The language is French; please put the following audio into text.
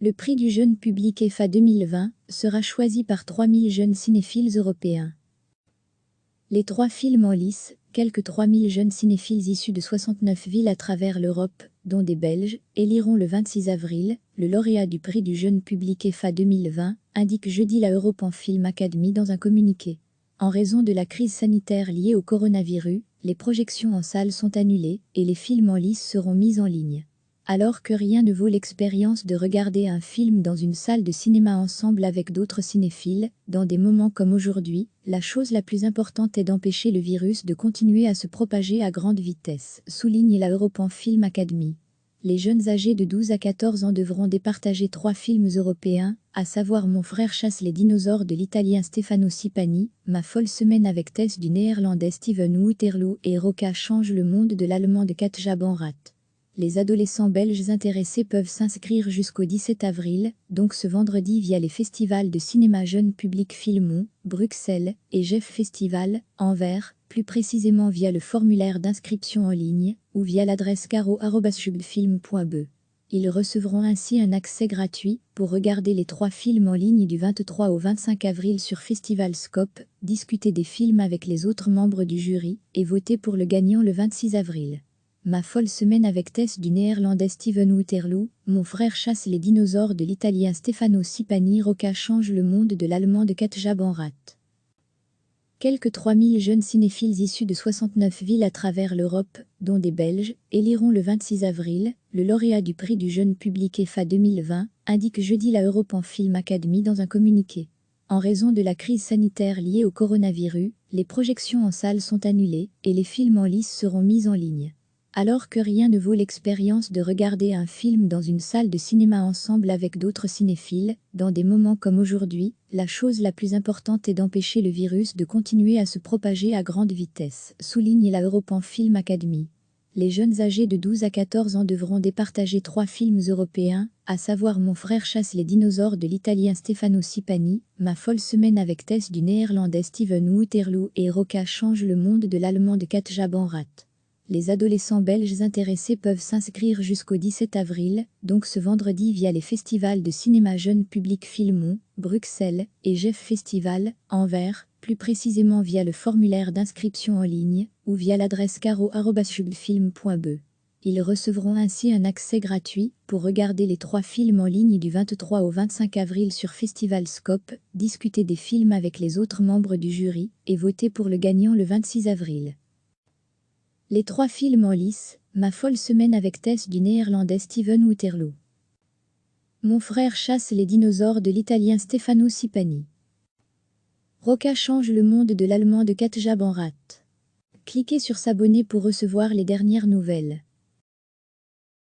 Le prix du jeune public EFA 2020 sera choisi par 3000 jeunes cinéphiles européens. Les 3 films en lice, quelques 3000 jeunes cinéphiles issus de 69 villes à travers l'Europe, dont des Belges, éliront le 26 avril le lauréat du prix du jeune public EFA 2020, indique jeudi la European Film Academy dans un communiqué. En raison de la crise sanitaire liée au coronavirus, les projections en salle sont annulées et les films en lice seront mis en ligne. Alors que rien ne vaut l'expérience de regarder un film dans une salle de cinéma ensemble avec d'autres cinéphiles, dans des moments comme aujourd'hui, la chose la plus importante est d'empêcher le virus de continuer à se propager à grande vitesse, souligne la European Film Academy. Les jeunes âgés de 12 à 14 ans devront départager 3 films européens, à savoir Mon frère chasse les dinosaures de l'italien Stefano Cipani, Ma folle semaine avec Tess du néerlandais Steven Waterloo et Roca change le monde de l'allemand de Katja Banrat. Les adolescents belges intéressés peuvent s'inscrire jusqu'au 17 avril, donc ce vendredi via les festivals de cinéma jeune public Filmon, Bruxelles, et Jeff Festival, Anvers, plus précisément via le formulaire d'inscription en ligne, ou via l'adresse caro@jubelfilm.be. Ils recevront ainsi un accès gratuit pour regarder les 3 films en ligne du 23 au 25 avril sur Festival Scope, discuter des films avec les autres membres du jury, et voter pour le gagnant le 26 avril. Ma folle semaine avec Tess du néerlandais Steven Waterloo, Mon frère chasse les dinosaures de l'italien Stefano Cipani, Roca change le monde de l'allemand de Katja Banrat. Quelques 3000 jeunes cinéphiles issus de 69 villes à travers l'Europe, dont des Belges, éliront le 26 avril le lauréat du prix du jeune public EFA 2020, indique jeudi la European Film Academy dans un communiqué. En raison de la crise sanitaire liée au coronavirus, les projections en salle sont annulées et les films en lice seront mis en ligne. Alors que rien ne vaut l'expérience de regarder un film dans une salle de cinéma ensemble avec d'autres cinéphiles, dans des moments comme aujourd'hui, la chose la plus importante est d'empêcher le virus de continuer à se propager à grande vitesse, souligne la European Film Academy. Les jeunes âgés de 12 à 14 ans devront départager 3 films européens, à savoir Mon frère chasse les dinosaures de l'italien Stefano Cipani, Ma folle semaine avec Tess du néerlandais Steven Waterloo et Roca change le monde de l'allemand de Katja Banrat. Les adolescents belges intéressés peuvent s'inscrire jusqu'au 17 avril, donc ce vendredi via les festivals de cinéma jeune public Filmon, Bruxelles, et Jeff Festival, Anvers, plus précisément via le formulaire d'inscription en ligne, ou via l'adresse caro@jubelfilm.be. Ils recevront ainsi un accès gratuit pour regarder les 3 films en ligne du 23 au 25 avril sur Festival Scope, discuter des films avec les autres membres du jury, et voter pour le gagnant le 26 avril. Les 3 films en lice, Ma folle semaine avec Tess du néerlandais Steven Waterloo. Mon frère chasse les dinosaures de l'italien Stefano Cipani. Roca change le monde de l'allemand de Katja Banrat. Cliquez sur s'abonner pour recevoir les dernières nouvelles.